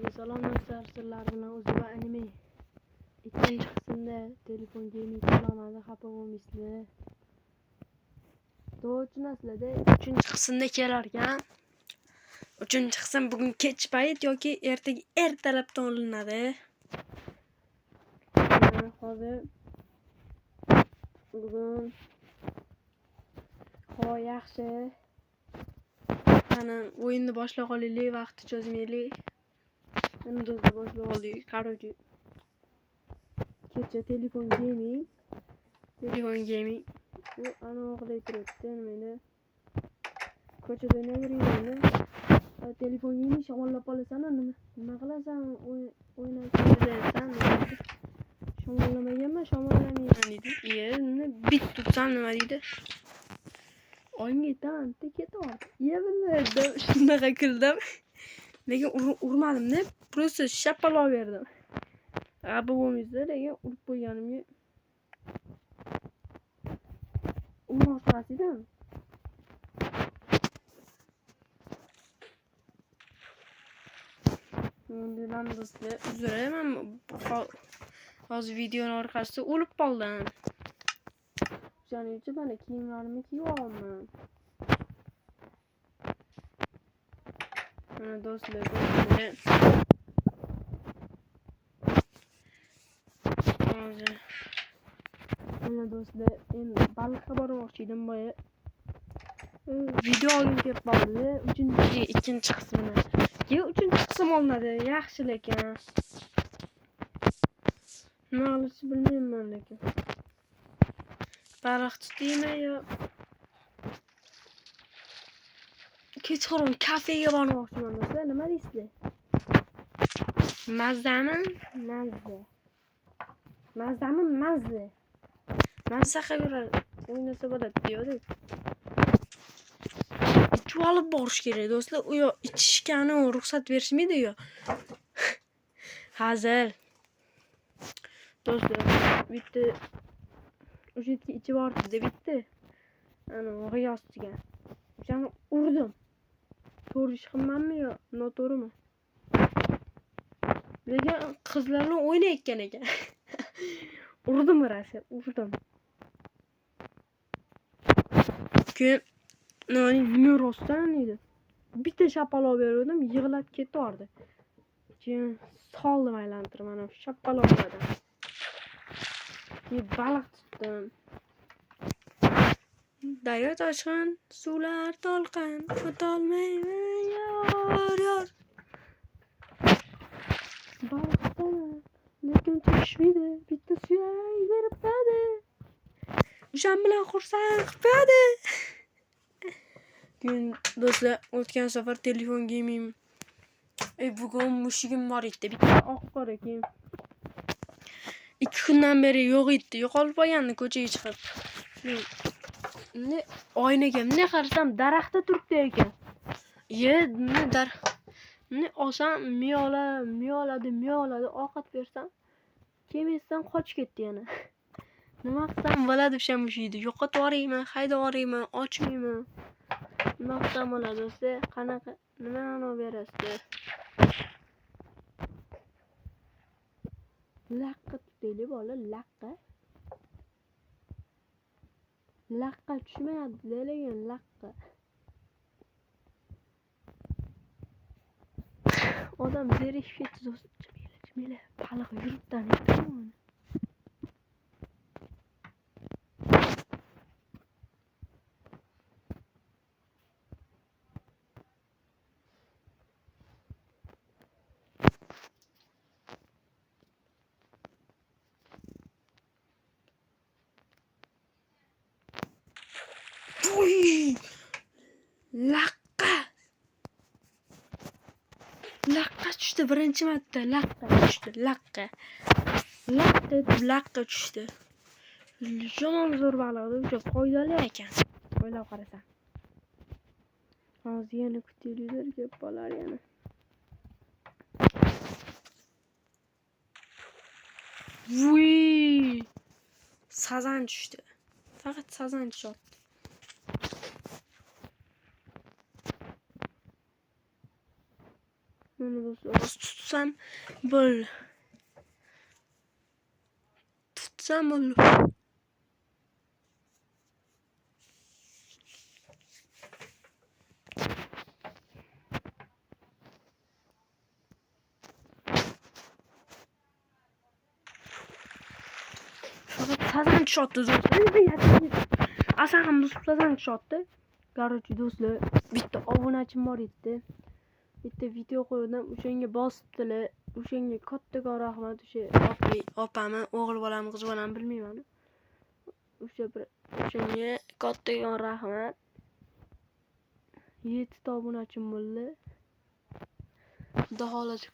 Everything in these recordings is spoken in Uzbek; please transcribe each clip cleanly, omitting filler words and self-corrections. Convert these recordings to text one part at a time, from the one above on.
Hammaga salom do'stlar, sizlar bilan O'ziba anime. Ikkinchi qismda telefon gaming qilmadi, xafa bo'lmaysizlar. To'g'ri-tushunasizlar-da, uchinchi qismda kelar ekan. Uchinchi qism bugun kech payt yoki ertalabdan olinadi. Hozir bugun havo yaxshi. Ana o'yinni boshlab qolaylik, vaqtni cho'zmaylik. Endi do'stlar boshlab oldik. Qarorchi. Kecha telefon gaming. Bu ana o'g'lay turibdi, nimaydi? Ko'chada o'ynayveraymi? Telefon gaming shamollab qolasan, nima qilasan? O'ynaysan. Shamollamaganman, shamollamayman deydi. Bit tutsam nima deydi? Oyimga ketyapti. Biladi, shunaqa kuldim. Lekin urmadim-da, просто shapalab berdim. Bu bo'lmaydi, lekin urib qo'yganimga urmoqchisidan. Endi do'stlar, uzraman. Hozir videoning orqasida o'lib qoldim. Shuning uchun mana kiyimlarimni kiyib olaman. Mana do'stlar, hozir mana do'stlar, endi baliqqa bormoqchi edim boya. Video olgim kelib qoldi. Ikkinchi qismini. Uchinchi qism olinadi, yaxshi lekin. Nima qilishni bilmayman lekin. Baliq tutaymi yo kechqurun kafega bormoqchiman do'stlar. Nima deysizlar? Mazdami? Mazza. Mazza qilib o'ynasa bo'ladi deydi. Ichib olib borish kerak do'stlar. U yoq ichishgani ruxsat berishmaydi-yu. Hazil. Do'stlar, bitta o'shatga ichib bordi bitta. Ana g'iyosdiga. O'shani urdim. To'g'ri ish qilmanmi yo noto'g'rimi? Lekin qizlar bilan o'ynayotgan ekan. Urdim rasa, urdim. Keyin nima rostdan edi. Bitta shapaloq berdim, yig'lab ketardi. Keyin soldim aylantirib, mana shapaloqlardan. Baliq tutdim. Daryo toshqin, suvlar to'lqin, o'tolmayman yor. Baliqdan lekin tushmaydi, bitta suyak beribdi. O'shan bilan xursand qiladi. Keyin do'stlar, o'tgan safar telefon gaming. Bugun mushugim bor edi, bitta oq qora keyin 2 kundan beri yo'q edi, yo'qolib qolgandi ko'chaga chiqib. Oynaga bunday qarasam daraxtda turibdi ekan. Olsam miyoladi, ovqat bersam kelmasdan qochib ketdi yana. Nima qilsam bo'ladi o'sha mushukni? Yo'qotib yuboraymi, haydab yuboraymi, ochmaymi? Nima qilsam bo'ladi do'stlar? Qanaqa nimani berasiz? Laqqa tutaylik bola, laqqa tushmayapti, lekin laqqa. Odam zerikib ketdi do'stlar. Jimila, baliq yuribdan aytdim. Laqqa tushdi birinchi marta. Laqqa tushdi. Jomon zo'r baliq, o'sha foydali ekan. O'ylab qarasam. Hozir yana kutayliklar, kelib qolar yana. Sazan tushdi. Faqat sazan tushdi. Mana do'stlar, tutsam bo'ldi. Tutsam bo'ldi. Sazan tushotdi do'stlar. Asal ham sazan tushotdi. Короче, do'stlar, bitta obunachim bor edi. Bitta video qo'ydim, o'shanga bosibdilar. O'shanga kattaga rahmat. O'sha opamni, o'g'il bolam, qiz bolam bilmayman. O'shanga kattaga rahmat. 7 ta obunachim bo'ldi. Xudo xolasi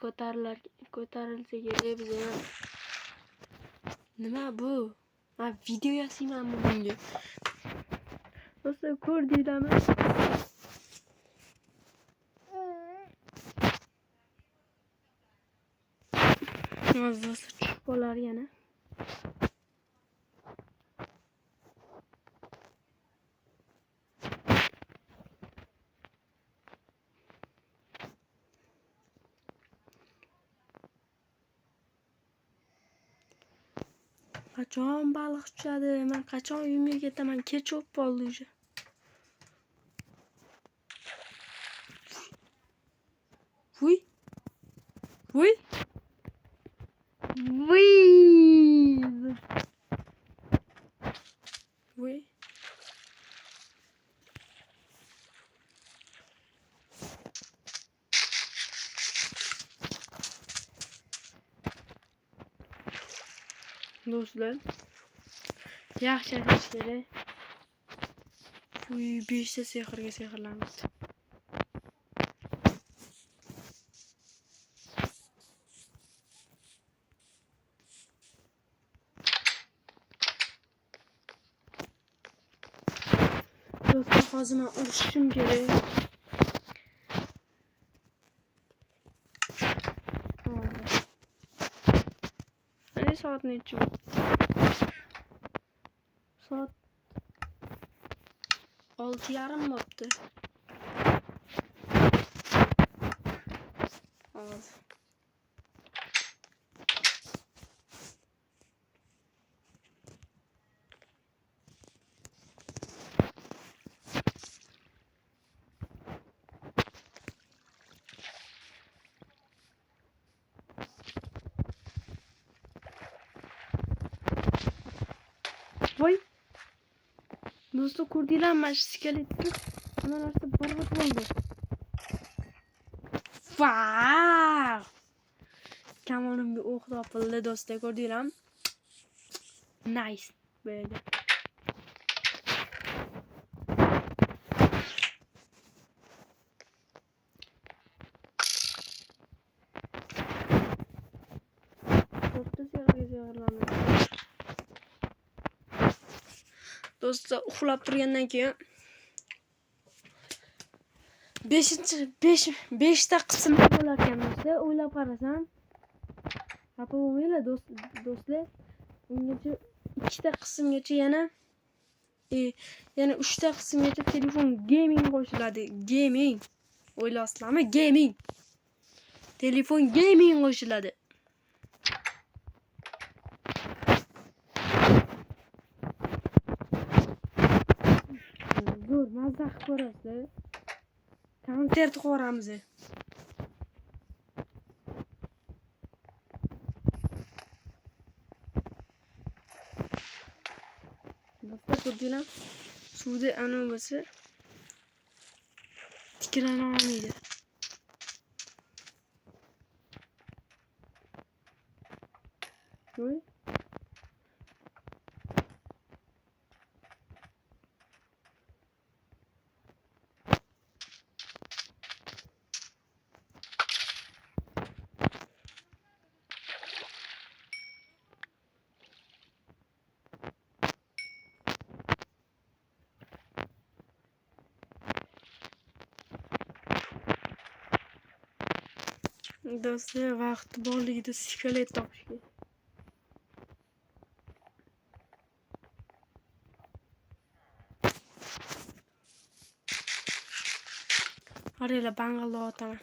ko'tarilsa kerak biz ham. Nima bu? Ha, video yasaymanmi bunga? Do'stlar, ko'rdinglarmi? Do'stlar, tushib qolar yana. Qachon baliq tushadi? Men qachon uyimga ketaman? Kech bo'lib qoldi уже. Vuy. Vuy. Vuy. Vuy. Do'stlar, yaxshi yashash kerak. Uy, 5 ta sehrga sehrlanamiz. Do'stlar, hozir men urishim kerak. Ana soat necha? Soat 6:30 bo'libdi. Hozir. Voy. Do'stlar, ko'rdinglarmi? Mana shu skeletni hamma narsa barbod bo'ldi. Vau! Kamonimga o'q topildi do'stlar, ko'rdinglarmi? Nice. Böyle. Do'stlar, uxlab turgandan keyin 5 ta qism bo'lar ekan do'stlar. O'ylab qarasam, xafa bo'lmanglar do'stlar. Ungacha 2 ta qismgacha yana 3 ta qismgacha telefon gaming qo'shiladi. Gaming. O'ylasizlarmi? Gaming. Telefon gaming qo'shiladi. Zo'r mazza qilib ko'rasiz. Konsert qo'ramiz. Do'stlar, ko'rdinglar? Suvda ana bo'lsa tiklana olmaydi. Voy. Do'stlar, vaqt borligida skelet topishga. Qaranglar, bang'ilda otaman.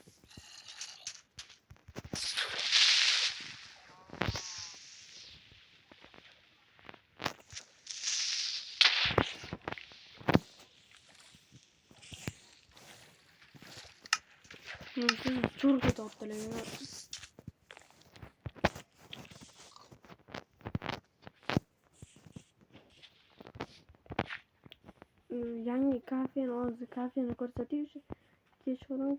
Zo'rg'a tortilaman. Yangi kafeni ko'rsatish kechqurun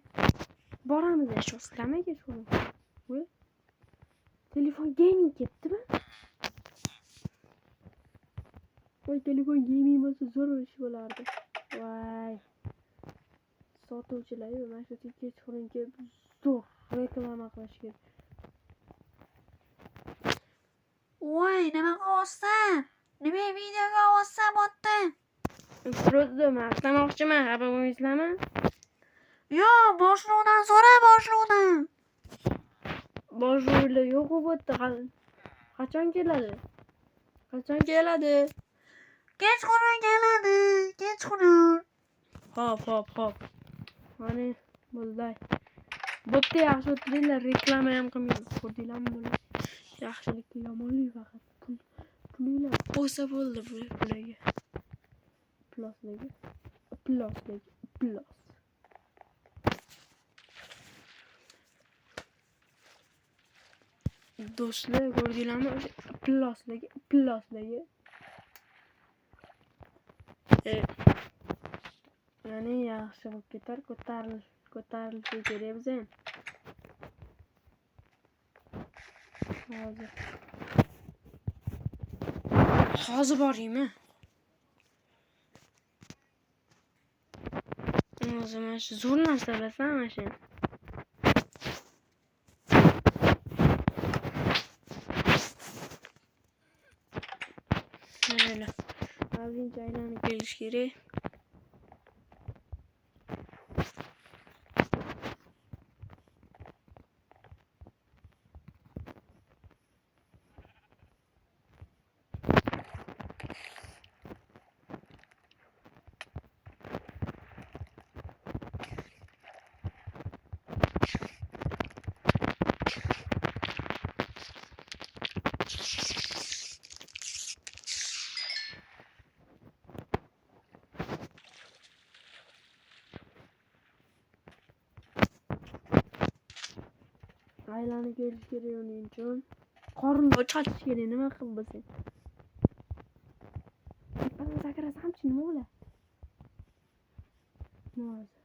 boramiz sizlarmi kechqurun? Voy. Telefon gaming ketdimi? Voy, telefon gaming bo'lsa zo'r ish bo'lardi. Voy. Sotuvchilar mana shu kechqurun kelib zo'r reklama qilish kerak. Voy, nima qilyapsan? Nima videoga olyapsan bo'tda? Просто maqtamoqchiman, xabar bo'lmaysizlarmi? Yo, boshliqdan so'ra, boshliqdan. Boshliqlar yo'q bo'pti. Qachon keladi? Kechqurun keladi, kechqurun. Hop. Mana bo'ldi. Bo'pti, yaxshi o'tiringlar, reklama ham qilmaymiz. Ko'rdinglarmi bular? Yaxshilikka yomonlik faqat pulinglar bo'lsa bo'ldi bularga. Plos. Do'stlar, ko'rdinglarmi o'sha plosligi? Ya'ni yaxshi bo'lib ketar, ko'tarilishi kerak biz ham. Hozir boraymi? Hozir mana shu zo'r narsa bilasan, mana shu. Mana hozircha aylanib kelish kerak. Aylanib kelish kerak uning uchun. Qorin ochilish kerak, nima qilib bo'lsa. Bana sakrasamchi nima bo'ladi? Nima bo'lsa?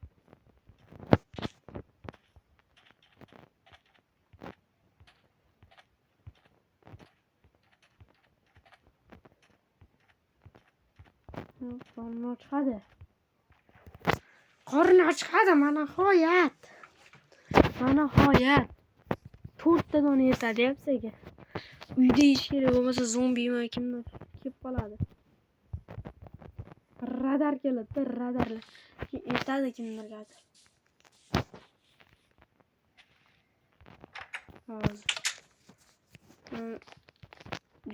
Qorin ochadi, mana nihoyat. 4 ta dona yetadi bizga. Uyda ish kerak bo'lmasa zombimi kimdir kelib qoladi. Radar keladi, radarlar. Yetadi kimdirgadir. Hozir.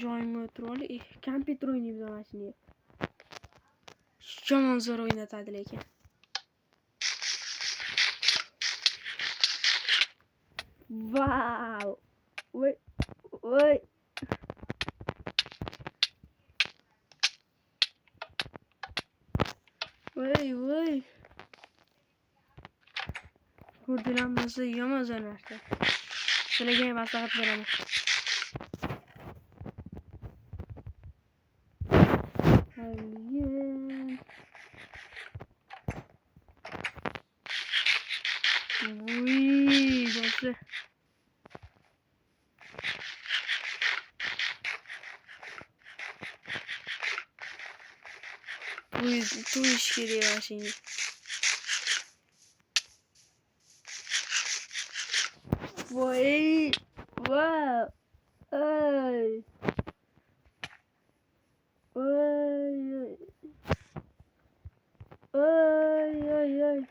Joyimga o'tirib olib, kompyuter o'ynaymiz mana shuni. Yomon zo'r o'ynatadi lekin. Wow. Voy. Ko'rdinglarmi, yomon zo'r narsa. Sizlarga maslahat beraman. Do'stlar. Bu iş geliyor şimdi. Vay. Wow. Ay. Ay.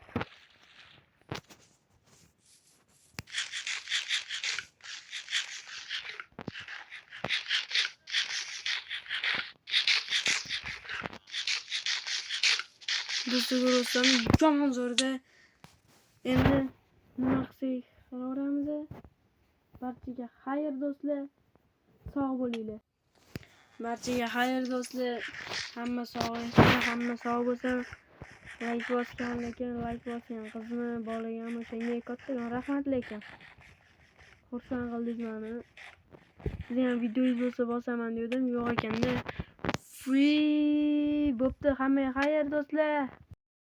Do'stlar, ko'rsangiz yomon zo'rda. Endi nima qilsak qaraveramiz. Barchaga xayr do'stlar. Sog' bo'linglar. Barchaga xayr do'stlar. Hamma sog'aysin, hamma sog' bo'lsin. Like bosgan lekin like bosgan qizmi, bolagami senga kattakon rahmat lekin. Xursand qildingiz meni. Siz ham videoyingiz bo'lsa bosaman dedim, yo'q ekanda. Bo'pti, hammaga xayr do'stlar.